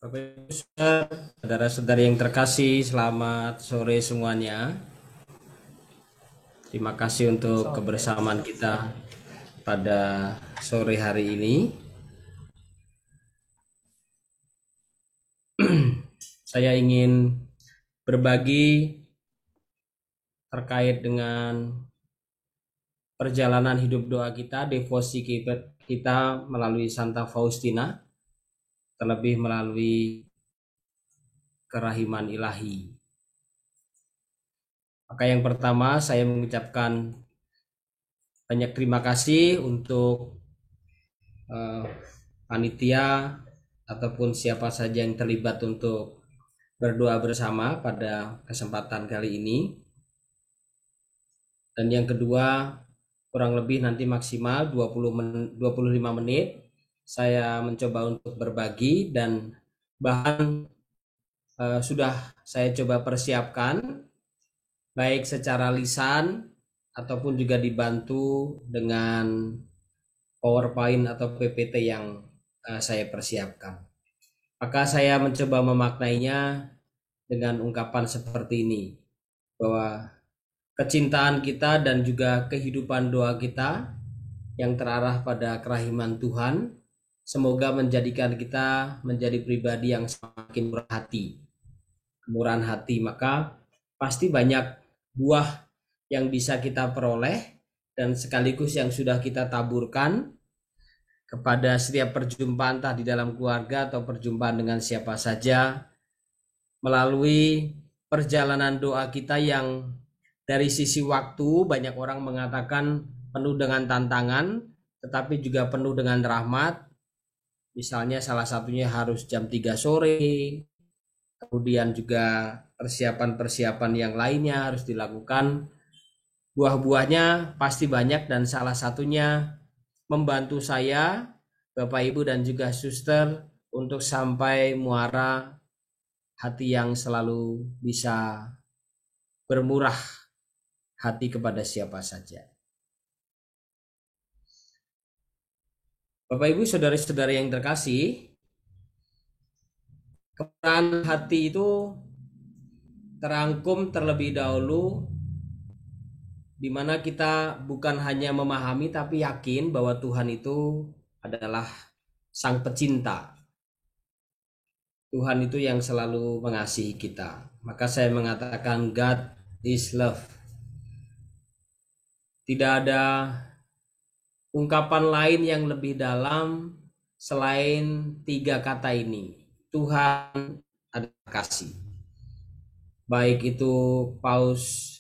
Bapak Ibu, saudara-saudari yang terkasih, selamat sore semuanya. Terima kasih untuk kebersamaan kita pada sore hari ini. Saya ingin berbagi terkait dengan perjalanan hidup doa kita, devosi kita melalui Santa Faustina, terlebih melalui kerahiman ilahi. Maka yang pertama saya mengucapkan banyak terima kasih untuk panitia ataupun siapa saja yang terlibat untuk berdoa bersama pada kesempatan kali ini. Dan yang kedua, kurang lebih nanti maksimal 25 menit saya mencoba untuk berbagi, dan bahan sudah saya coba persiapkan baik secara lisan ataupun juga dibantu dengan PowerPoint atau PPT yang saya persiapkan. Maka saya mencoba memaknainya dengan ungkapan seperti ini, bahwa kecintaan kita dan juga kehidupan doa kita yang terarah pada kerahiman Tuhan semoga menjadikan kita menjadi pribadi yang semakin murah hati. Kemurahan hati, maka pasti banyak buah yang bisa kita peroleh dan sekaligus yang sudah kita taburkan kepada setiap perjumpaan, entah di dalam keluarga atau perjumpaan dengan siapa saja, melalui perjalanan doa kita yang dari sisi waktu banyak orang mengatakan penuh dengan tantangan, tetapi juga penuh dengan rahmat. Misalnya salah satunya harus jam 3 sore, kemudian juga persiapan-persiapan yang lainnya harus dilakukan. Buah-buahnya pasti banyak, dan salah satunya membantu saya, Bapak Ibu dan juga suster, untuk sampai muara hati yang selalu bisa bermurah hati kepada siapa saja. Bapak Ibu saudari-saudari yang terkasih, kemurahan hati itu terangkum terlebih dahulu di mana kita bukan hanya memahami tapi yakin bahwa Tuhan itu adalah Sang Pecinta. Tuhan itu yang selalu mengasihi kita. Maka saya mengatakan God is love. Tidak ada ungkapan lain yang lebih dalam selain tiga kata ini. Tuhan adalah kasih. Baik itu Paus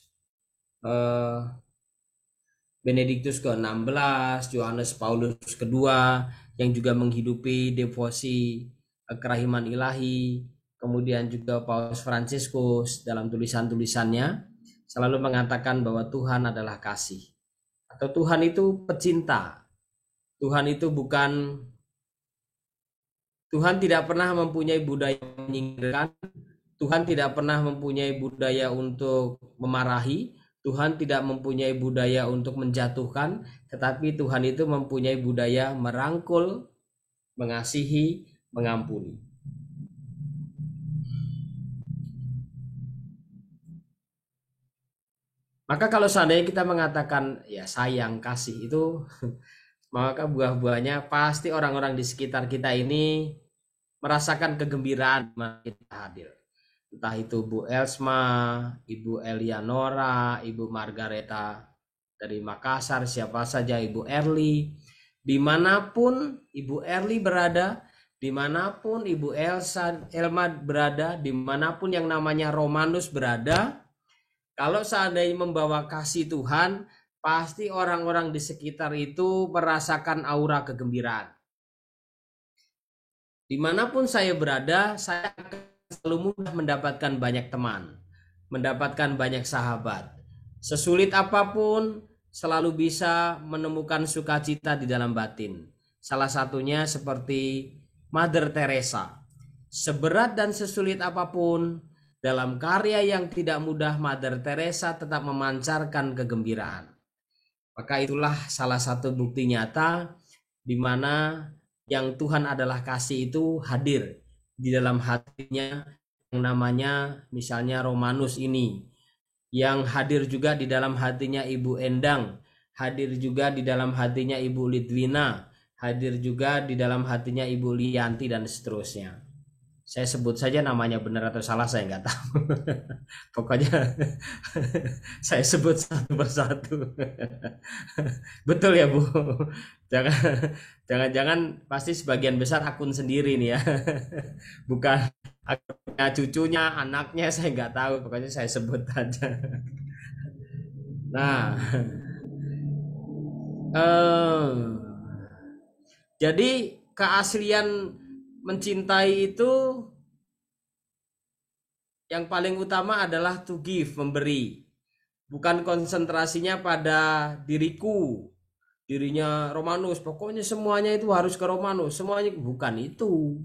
Benediktus ke-16, Yohanes Paulus kedua yang juga menghidupi devosi kerahiman ilahi, kemudian juga Paus Fransiskus dalam tulisan-tulisannya selalu mengatakan bahwa Tuhan adalah kasih, atau Tuhan itu pecinta. Tuhan itu bukan, Tuhan tidak pernah mempunyai budaya menyingkirkan, Tuhan tidak pernah mempunyai budaya untuk memarahi, Tuhan tidak mempunyai budaya untuk menjatuhkan, tetapi Tuhan itu mempunyai budaya merangkul, mengasihi, mengampuni. Maka kalau seandainya kita mengatakan ya sayang, kasih itu maka buah-buahnya pasti orang-orang di sekitar kita ini merasakan kegembiraan kita hadir. Entah itu Bu Elsma, Ibu Elianora, Ibu Margareta dari Makassar, siapa saja, Ibu Erli, dimanapun Ibu Erli berada, dimanapun Ibu Elma berada, dimanapun yang namanya Romanus berada, kalau seandainya membawa kasih Tuhan, pasti orang-orang di sekitar itu merasakan aura kegembiraan. Dimanapun saya berada, saya selalu mudah mendapatkan banyak teman, mendapatkan banyak sahabat. Sesulit apapun, selalu bisa menemukan sukacita di dalam batin. Salah satunya seperti Mother Teresa. Seberat dan sesulit apapun, dalam karya yang tidak mudah, Mother Teresa tetap memancarkan kegembiraan. Maka itulah salah satu bukti nyata di mana yang Tuhan adalah kasih itu hadir di dalam hatinya yang namanya misalnya Romanus ini, yang hadir juga di dalam hatinya Ibu Endang, hadir juga di dalam hatinya Ibu Lidwina, hadir juga di dalam hatinya Ibu Lianti, dan seterusnya. Saya sebut saja namanya, benar atau salah saya nggak tahu. Pokoknya saya sebut satu persatu. Betul ya Bu? Jangan pasti sebagian besar akun sendiri nih ya. Bukan akunnya cucunya, anaknya, saya nggak tahu. Pokoknya saya sebut aja. Nah, eh, jadi keaslian mencintai itu yang paling utama adalah to give, memberi. Bukan konsentrasinya pada dirinya Romanus. Pokoknya semuanya itu harus ke Romanus. Semuanya bukan itu.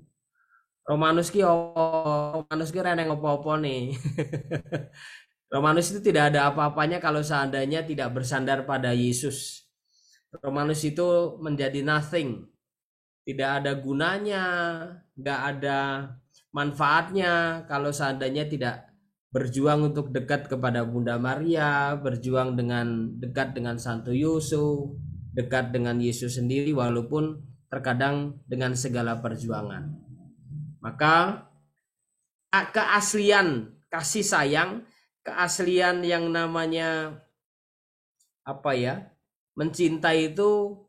Romanus ki reneng apa-apa nih. Romanus itu tidak ada apa-apanya kalau seandainya tidak bersandar pada Yesus. Romanus itu menjadi nothing. Tidak ada gunanya, nggak ada manfaatnya kalau seandainya tidak berjuang untuk dekat kepada Bunda Maria, berjuang dekat dengan Santo Yusuf, dekat dengan Yesus sendiri, walaupun terkadang dengan segala perjuangan. Maka keaslian kasih sayang, keaslian yang namanya apa ya, mencintai itu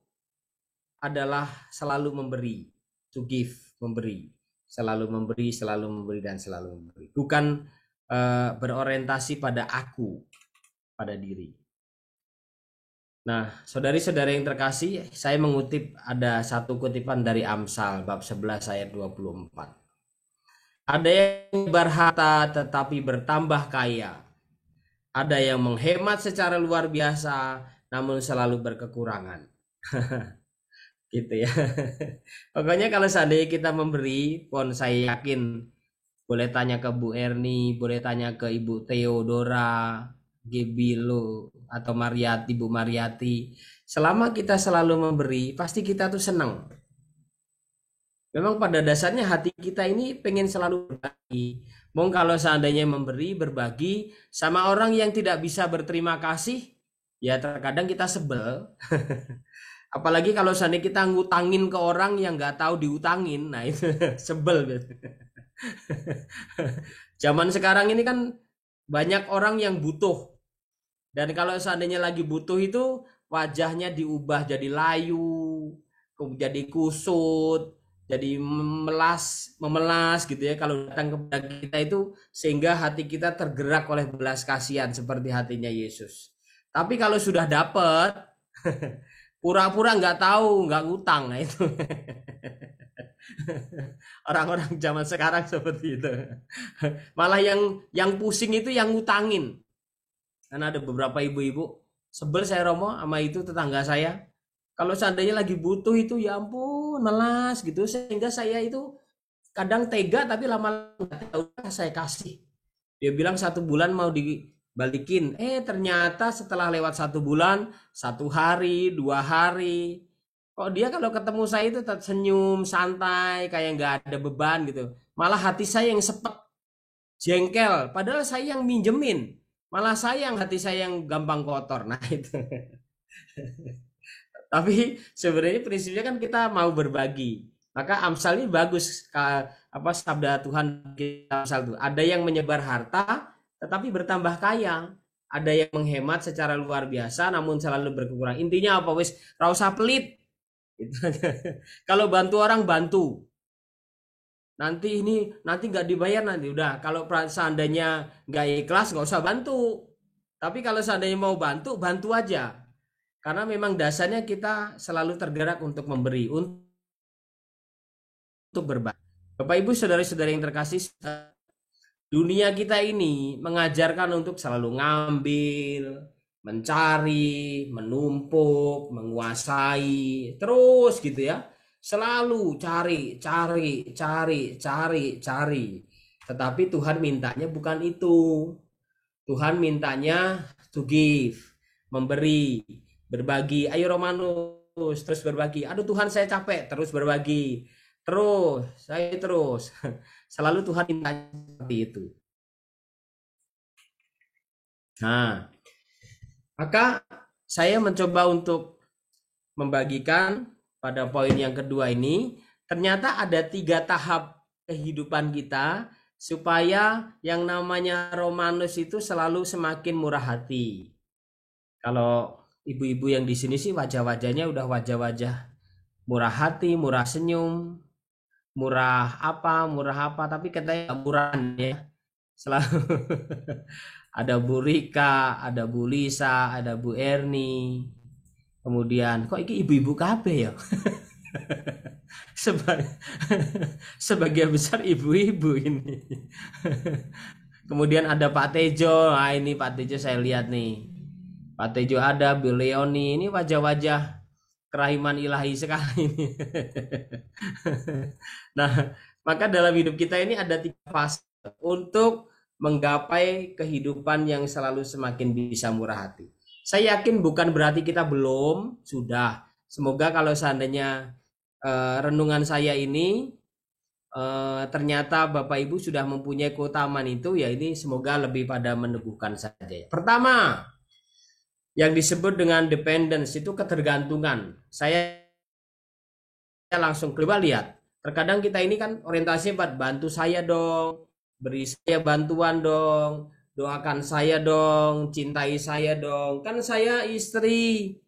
adalah selalu memberi, to give, memberi, selalu memberi dan selalu memberi. Bukan berorientasi pada aku, pada diri. Nah, saudari-saudari yang terkasih, saya mengutip ada satu kutipan dari Amsal bab 11 ayat 24. Ada yang berharta tetapi bertambah kaya. Ada yang menghemat secara luar biasa namun selalu berkekurangan. Gitu ya. Pokoknya kalau seandainya kita memberi, pun saya yakin boleh tanya ke Bu Erni, boleh tanya ke Ibu Theodora, Gebilo, atau Mariati, Bu Mariati. Selama kita selalu memberi, pasti kita tuh senang. Memang pada dasarnya hati kita ini pengen selalu berbagi. Mong kalau seandainya memberi, berbagi sama orang yang tidak bisa berterima kasih, ya terkadang kita sebel. Apalagi kalau seandainya kita ngutangin ke orang yang nggak tahu diutangin, nah itu sebel. Zaman sekarang ini kan banyak orang yang butuh, dan kalau seandainya lagi butuh itu wajahnya diubah jadi layu, jadi kusut, jadi memelas gitu ya kalau datang kepada kita itu, sehingga hati kita tergerak oleh belas kasihan seperti hatinya Yesus. Tapi kalau sudah dapat pura-pura nggak tahu, nggak ngutang, nah itu. Orang-orang zaman sekarang seperti itu. Malah yang pusing itu yang ngutangin. Karena ada beberapa ibu-ibu, sebel saya Romo sama itu tetangga saya. Kalau seandainya lagi butuh itu ya ampun melas gitu, sehingga saya itu kadang tega tapi lama-lama saya kasih. Dia bilang 1 bulan mau dibalikin, ternyata setelah lewat 1 bulan, 1 hari, 2 hari, kok dia kalau ketemu saya itu tetap senyum santai kayak nggak ada beban gitu. Malah hati saya yang sepet, jengkel, padahal saya yang minjemin, malah hati saya yang gampang kotor. Nah itu. Tapi sebenarnya prinsipnya kan kita mau berbagi. Maka Amsal ini bagus, sabda Tuhan kita Amsal itu. Ada yang menyebar harta tetapi bertambah kaya. Ada yang menghemat secara luar biasa namun selalu berkurang. Intinya apa wis? Ra usah pelit. Gitu. Kalau bantu orang bantu. Nanti nggak dibayar nanti udah. Kalau seandainya nggak ikhlas nggak usah bantu. Tapi kalau seandainya mau bantu, bantu aja. Karena memang dasarnya kita selalu tergerak untuk memberi, untuk berbagi. Bapak Ibu saudara-saudara yang terkasih, dunia kita ini mengajarkan untuk selalu ngambil, mencari, menumpuk, menguasai, terus gitu ya. Selalu cari. Tetapi Tuhan mintanya bukan itu. Tuhan mintanya to give, memberi, berbagi. Ayo Romanus, terus berbagi. Aduh Tuhan saya capek, terus berbagi. Terus, saya terus. Selalu Tuhan minta seperti itu. Nah, maka saya mencoba untuk membagikan pada poin yang kedua ini, ternyata ada 3 tahap kehidupan kita supaya yang namanya Romanus itu selalu semakin murah hati. Kalau ibu-ibu yang di sini sih wajah-wajahnya udah wajah-wajah murah hati, murah senyum, murah apa, tapi katanya nggak murah ya. Selalu ada Bu Rika, ada Bu Lisa, ada Bu Erni. Kemudian kok ini ibu-ibu kabeh ya? Sebagian besar ibu-ibu ini. Kemudian ada Pak Tejo. Nah, ini Pak Tejo saya lihat nih. Pak Tejo ada, Bu Leoni. Ini wajah-wajah kerahiman ilahi sekali ini. Nah, maka dalam hidup kita ini ada 3 fase untuk menggapai kehidupan yang selalu semakin bisa murah hati. Saya yakin bukan berarti kita belum, sudah. Semoga kalau seandainya renungan saya ini ternyata Bapak Ibu sudah mempunyai keutamaan itu, ya ini semoga lebih pada meneguhkan saja. Pertama, yang disebut dengan dependence itu ketergantungan. Saya langsung coba lihat. Terkadang kita ini kan orientasinya buat bantu saya dong, beri saya bantuan dong, doakan saya dong, cintai saya dong. Kan saya istri,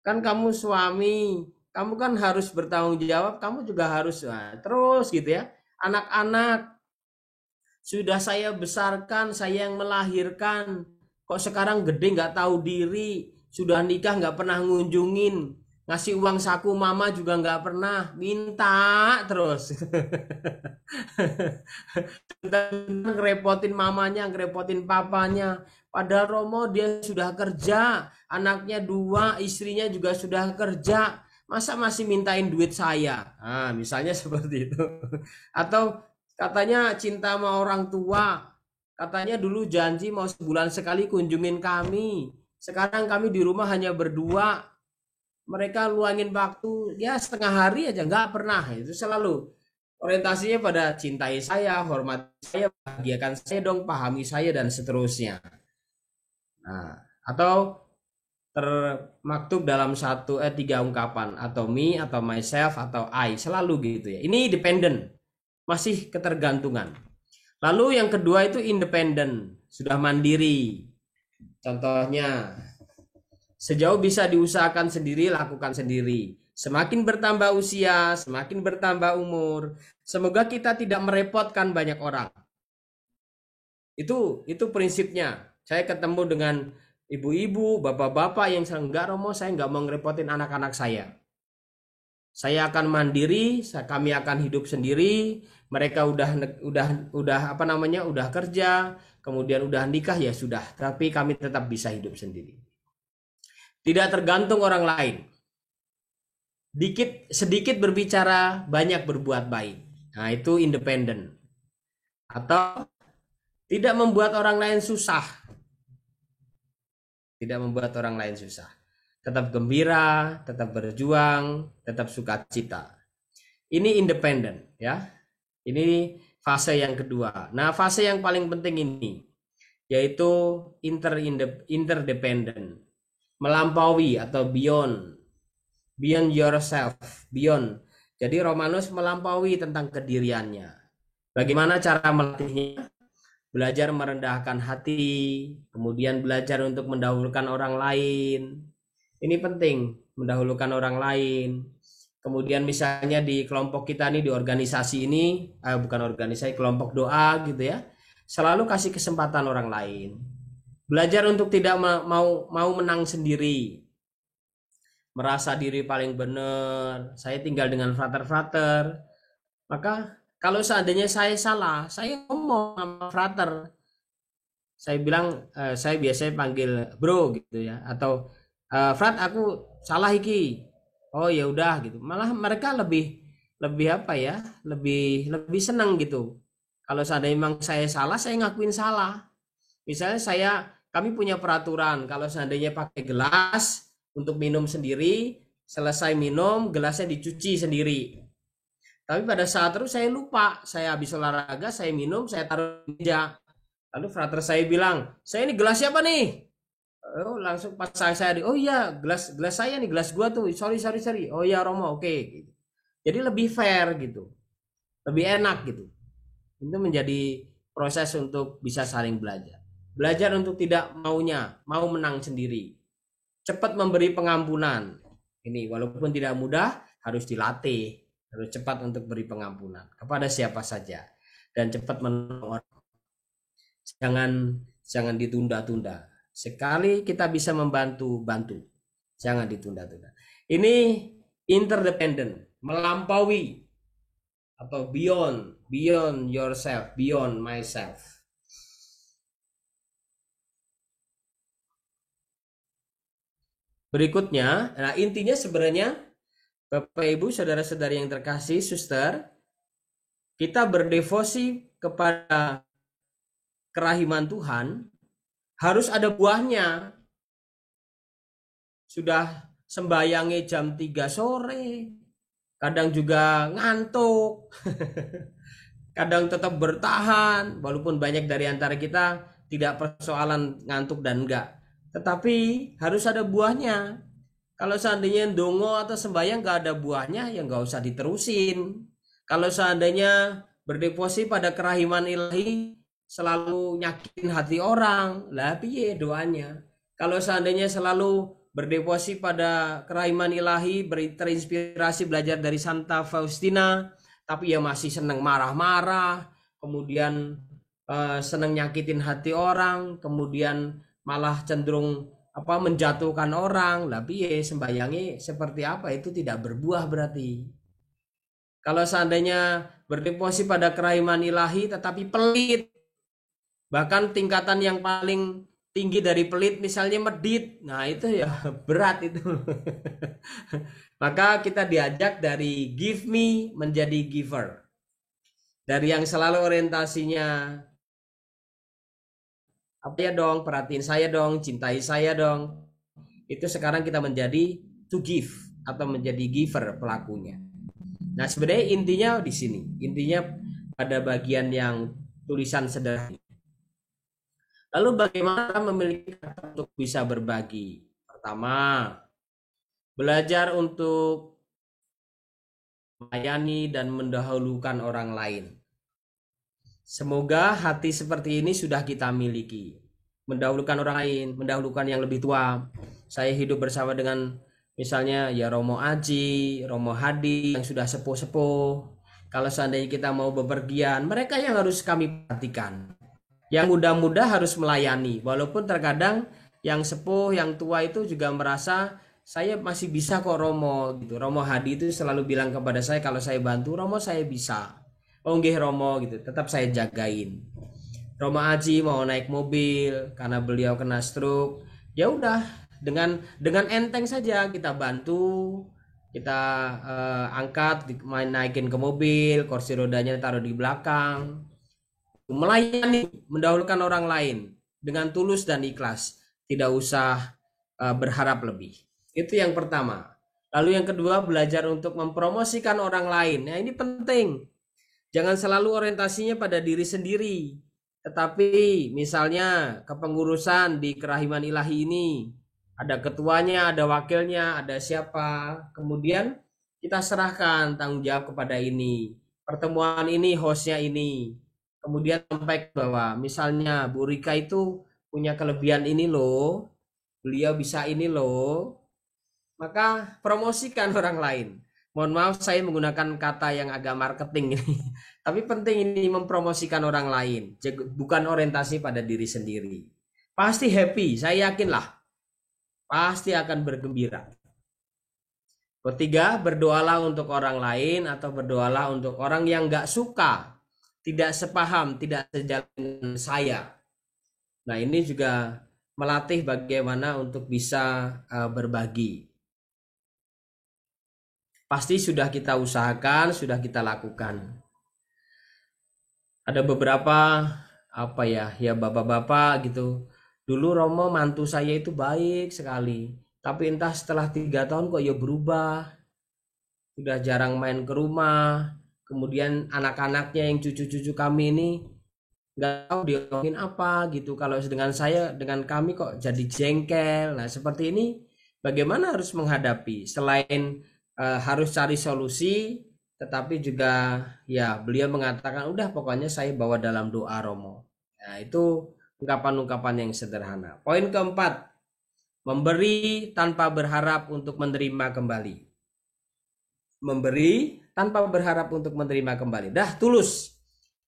kan kamu suami, kamu kan harus bertanggung jawab, kamu juga harus terus gitu ya. Anak-anak sudah saya besarkan, saya yang melahirkan, kok sekarang gede nggak tahu diri, sudah nikah nggak pernah ngunjungin, ngasih uang saku mama juga nggak pernah, minta terus. Ngerepotin mamanya, ngerepotin papanya. Padahal Romo dia sudah kerja, anaknya 2, istrinya juga sudah kerja. Masa masih mintain duit saya? Nah, misalnya seperti itu. Atau katanya cinta sama orang tua. Katanya dulu janji mau sebulan sekali kunjungin kami. Sekarang kami di rumah hanya berdua. Mereka luangin waktu ya setengah hari aja, nggak pernah. Itu selalu orientasinya pada cintai saya, hormati saya, bahagiakan saya dong, pahami saya dan seterusnya. Nah, atau termaktub dalam 3 ungkapan, atau me, atau myself, atau I, selalu gitu ya. Ini dependent, masih ketergantungan. Lalu yang kedua itu independent, sudah mandiri. Contohnya, sejauh bisa diusahakan sendiri, lakukan sendiri. Semakin bertambah usia, semakin bertambah umur, semoga kita tidak merepotkan banyak orang. Itu prinsipnya. Saya ketemu dengan ibu-ibu, bapak-bapak yang enggak Romo, saya enggak mau ngerepotin anak-anak saya. Saya akan mandiri, kami akan hidup sendiri. Mereka udah kerja, kemudian udah nikah ya sudah, tapi kami tetap bisa hidup sendiri. Tidak tergantung orang lain. Sedikit berbicara, banyak berbuat baik. Nah, itu independen. Atau tidak membuat orang lain susah. Tidak membuat orang lain susah. Tetap gembira, tetap berjuang, tetap sukacita. Ini independen ya. Ini fase yang kedua. Nah, fase yang paling penting ini yaitu interdependent. Melampaui atau beyond yourself, beyond. Jadi Romanus melampaui tentang kediriannya. Bagaimana cara melatihnya? Belajar merendahkan hati, kemudian belajar untuk mendahulukan orang lain. Ini penting, mendahulukan orang lain. Kemudian misalnya di kelompok kita nih, di organisasi ini, bukan organisasi, kelompok doa gitu ya, selalu kasih kesempatan orang lain. Belajar untuk tidak mau menang sendiri, merasa diri paling benar, saya tinggal dengan frater-frater. Maka kalau seandainya saya salah, saya ngomong sama frater. Saya bilang, saya biasanya panggil bro gitu ya, atau frat aku salah iki. Oh ya udah gitu. Malah mereka lebih apa ya? Lebih senang gitu. Kalau seandainya memang saya salah, saya ngakuin salah. Misalnya kami punya peraturan, kalau seandainya pakai gelas untuk minum sendiri, selesai minum gelasnya dicuci sendiri. Tapi pada saat terus saya lupa, saya habis olahraga, saya minum, saya taruh di meja. Lalu frater saya bilang, saya ini gelas siapa nih? Oh, langsung pas saya oh iya gelas gelas saya nih, gelas gua tuh, sorry sorry sorry, oh iya Romo, oke. Jadi lebih fair gitu, lebih enak gitu. Itu menjadi proses untuk bisa saling belajar. Belajar untuk tidak mau menang sendiri. Cepat memberi pengampunan. Ini walaupun tidak mudah, harus dilatih. Harus cepat untuk beri pengampunan kepada siapa saja. Dan cepat menolong. Jangan ditunda-tunda. Sekali kita bisa membantu, bantu. Jangan ditunda-tunda. Ini interdependent, melampaui atau beyond yourself, beyond myself. Berikutnya, nah intinya sebenarnya Bapak Ibu saudara-saudari yang terkasih, suster, kita berdevosi kepada kerahiman Tuhan harus ada buahnya. Sudah sembayangi jam 3 sore, kadang juga ngantuk, kadang tetap bertahan, walaupun banyak dari antara kita tidak persoalan ngantuk dan enggak. Tetapi harus ada buahnya. Kalau seandainya dongo atau sembahyang nggak ada buahnya, ya nggak usah diterusin. Kalau seandainya berdeposi pada kerahiman ilahi, selalu nyakitin hati orang, lah piye doanya. Kalau seandainya selalu berdeposi pada kerahiman ilahi, terinspirasi belajar dari Santa Faustina, tapi ya masih senang marah-marah, kemudian senang nyakitin hati orang, kemudian malah cenderung menjatuhkan orang, lah piye sembayangi seperti apa, itu tidak berbuah berarti. Kalau seandainya berdeposi pada kerahiman ilahi tetapi pelit, bahkan tingkatan yang paling tinggi dari pelit misalnya medit, nah itu ya berat itu. Maka kita diajak dari give me menjadi giver. Dari yang selalu orientasinya apa ya dong, perhatiin saya dong, cintai saya dong, itu sekarang kita menjadi to give atau menjadi giver pelakunya. Nah sebenarnya intinya di sini, intinya pada bagian yang tulisan sederhana. Lalu bagaimana memiliki kata untuk bisa berbagi? Pertama, belajar untuk melayani dan mendahulukan orang lain. Semoga hati seperti ini sudah kita miliki. Mendahulukan orang lain, mendahulukan yang lebih tua. Saya hidup bersama dengan misalnya ya Romo Aji, Romo Hadi yang sudah sepuh-sepuh. Kalau seandainya kita mau bepergian, mereka yang harus kami perhatikan. Yang muda-muda harus melayani, walaupun terkadang yang sepuh, yang tua itu juga merasa saya masih bisa kok Romo gitu. Romo Hadi itu selalu bilang kepada saya kalau saya bantu, Romo saya bisa. Oh nggih Romo gitu, tetap saya jagain. Romo Aji mau naik mobil karena beliau kena stroke, ya udah dengan enteng saja kita bantu, kita angkat, naikin ke mobil, kursi rodanya taruh di belakang. Melayani, mendahulukan orang lain dengan tulus dan ikhlas, tidak usah berharap lebih. Itu yang pertama. Lalu yang kedua, belajar untuk mempromosikan orang lain. Nah ini penting. Jangan selalu orientasinya pada diri sendiri, tetapi misalnya kepengurusan di kerahiman ilahi ini ada ketuanya, ada wakilnya, ada siapa, kemudian kita serahkan tanggung jawab kepada ini. Pertemuan ini hostnya ini. Kemudian sampai bahwa misalnya Bu Rika itu punya kelebihan ini loh, beliau bisa ini loh, maka promosikan orang lain. Mohon maaf saya menggunakan kata yang agak marketing ini, tapi penting ini mempromosikan orang lain, bukan orientasi pada diri sendiri. Pasti happy, saya yakinlah, pasti akan bergembira. Ketiga, berdoalah untuk orang lain atau berdoalah untuk orang yang gak suka, tidak sepaham, tidak sejalan dengan saya. Nah ini juga melatih bagaimana untuk bisa berbagi. Pasti sudah kita usahakan, sudah kita lakukan. Ada beberapa ya bapak-bapak gitu. Dulu Romo mantu saya itu baik sekali, tapi entah setelah 3 tahun kok ya berubah. Sudah jarang main ke rumah. kemudian anak-anaknya yang cucu-cucu kami ini nggak tahu diomongin apa gitu. Kalau dengan kami kok jadi jengkel. Nah, seperti ini bagaimana harus menghadapi? Selain harus cari solusi, tetapi juga ya beliau mengatakan udah pokoknya saya bawa dalam doa Romo. Nah, itu ungkapan-ungkapan yang sederhana. Poin keempat, memberi tanpa berharap untuk menerima kembali. Memberi tanpa berharap untuk menerima kembali. Dah tulus,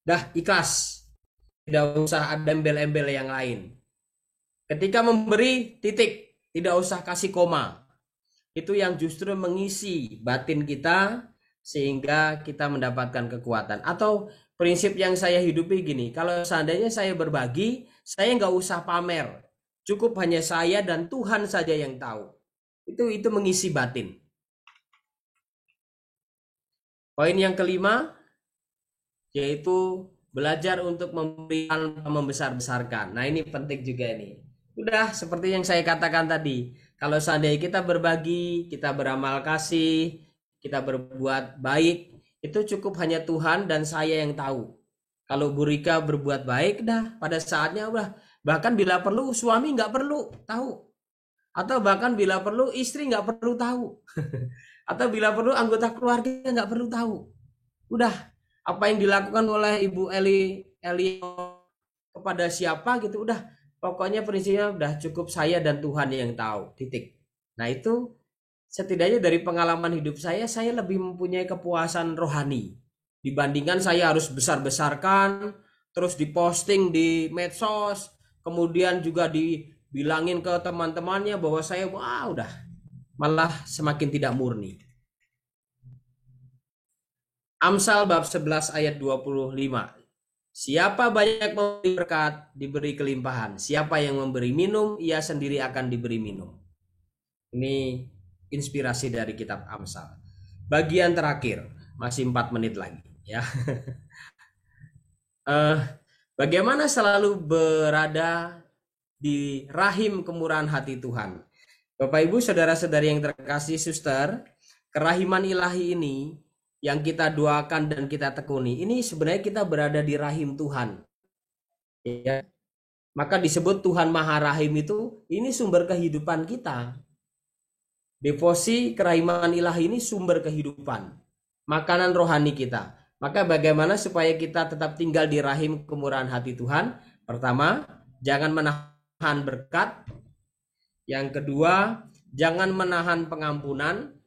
dah ikhlas. Tidak usah ada embel-embel yang lain. Ketika memberi, titik. Tidak usah kasih koma. Itu yang justru mengisi batin kita sehingga kita mendapatkan kekuatan. Atau prinsip yang saya hidupi gini, kalau seandainya saya berbagi, saya nggak usah pamer. Cukup hanya saya dan Tuhan saja yang tahu. Itu mengisi batin. Poin yang kelima, yaitu belajar untuk memberi tanpa membesar-besarkan. Nah, ini penting juga ini. Udah seperti yang saya katakan tadi. Kalau seandainya kita berbagi, kita beramal kasih, kita berbuat baik, itu cukup hanya Tuhan dan saya yang tahu. Kalau Bu Rika berbuat baik, dah pada saatnya udah. Bahkan bila perlu suami nggak perlu tahu. Atau bahkan bila perlu istri nggak perlu tahu. Atau bila perlu anggota keluarga nggak perlu tahu. Udah, apa yang dilakukan oleh Ibu Eli kepada siapa gitu, udah pokoknya prinsipnya udah cukup saya dan Tuhan yang tahu, titik. Nah, itu setidaknya dari pengalaman hidup saya lebih mempunyai kepuasan rohani dibandingkan saya harus besar-besarkan terus diposting di medsos, kemudian juga dibilangin ke teman-temannya bahwa saya wah udah malah semakin tidak murni. Amsal bab 11 ayat 25. Siapa banyak memberi berkat, diberi kelimpahan. Siapa yang memberi minum, ia sendiri akan diberi minum. Ini inspirasi dari kitab Amsal. Bagian terakhir, masih 4 menit lagi ya. Bagaimana selalu berada di rahim kemurahan hati Tuhan. Bapak Ibu saudara-saudari yang terkasih, suster, kerahiman ilahi ini yang kita doakan dan kita tekuni, ini sebenarnya kita berada di rahim Tuhan. Ya. Maka disebut Tuhan Maha Rahim itu, ini sumber kehidupan kita. Devosi kerahiman ilahi ini sumber kehidupan, makanan rohani kita. Maka bagaimana supaya kita tetap tinggal di rahim kemurahan hati Tuhan? Pertama, jangan menahan berkat. Yang kedua, jangan menahan pengampunan.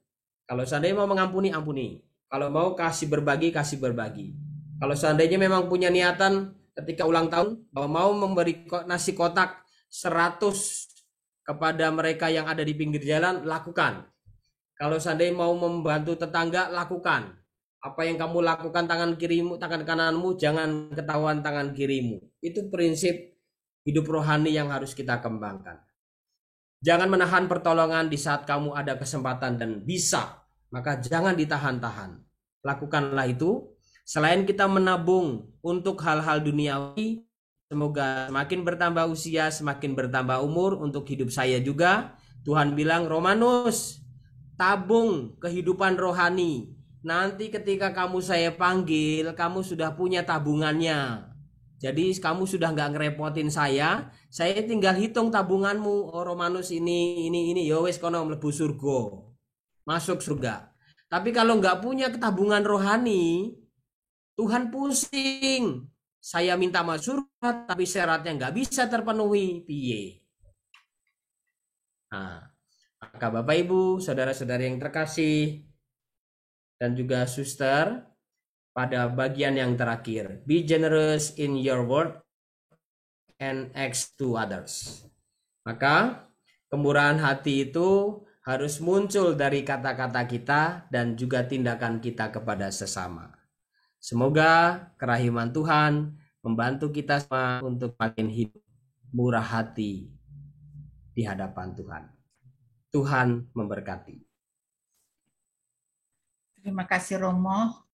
Kalau seandainya mau mengampuni, ampuni. Kalau mau kasih berbagi, kasih berbagi. Kalau seandainya memang punya niatan ketika ulang tahun bahwa mau memberi nasi kotak 100 kepada mereka yang ada di pinggir jalan, lakukan. Kalau seandainya mau membantu tetangga, lakukan. Apa yang kamu lakukan tangan kirimu, tangan kananmu, jangan ketahuan tangan kirimu. Itu prinsip hidup rohani yang harus kita kembangkan. Jangan menahan pertolongan di saat kamu ada kesempatan dan bisa. Maka jangan ditahan-tahan. Lakukanlah itu. Selain kita menabung untuk hal-hal duniawi, semoga semakin bertambah usia, semakin bertambah umur untuk hidup saya juga. Tuhan bilang, Romanus, tabung kehidupan rohani. Nanti ketika kamu saya panggil, kamu sudah punya tabungannya. Jadi kamu sudah nggak ngerepotin saya tinggal hitung tabunganmu. Oh Romanus ini, yowes kono mlebu surga. Masuk surga. Tapi kalau nggak punya tabungan rohani, Tuhan pusing. Saya minta masuk surga, tapi syaratnya nggak bisa terpenuhi. Piye? Nah, maka Bapak Ibu, saudara-saudari yang terkasih, dan juga suster, pada bagian yang terakhir, be generous in your word and act to others. Maka kemurahan hati itu harus muncul dari kata-kata kita dan juga tindakan kita kepada sesama. Semoga kerahiman Tuhan membantu kita semua untuk makin hidup murah hati di hadapan Tuhan. Tuhan memberkati. Terima kasih Romo.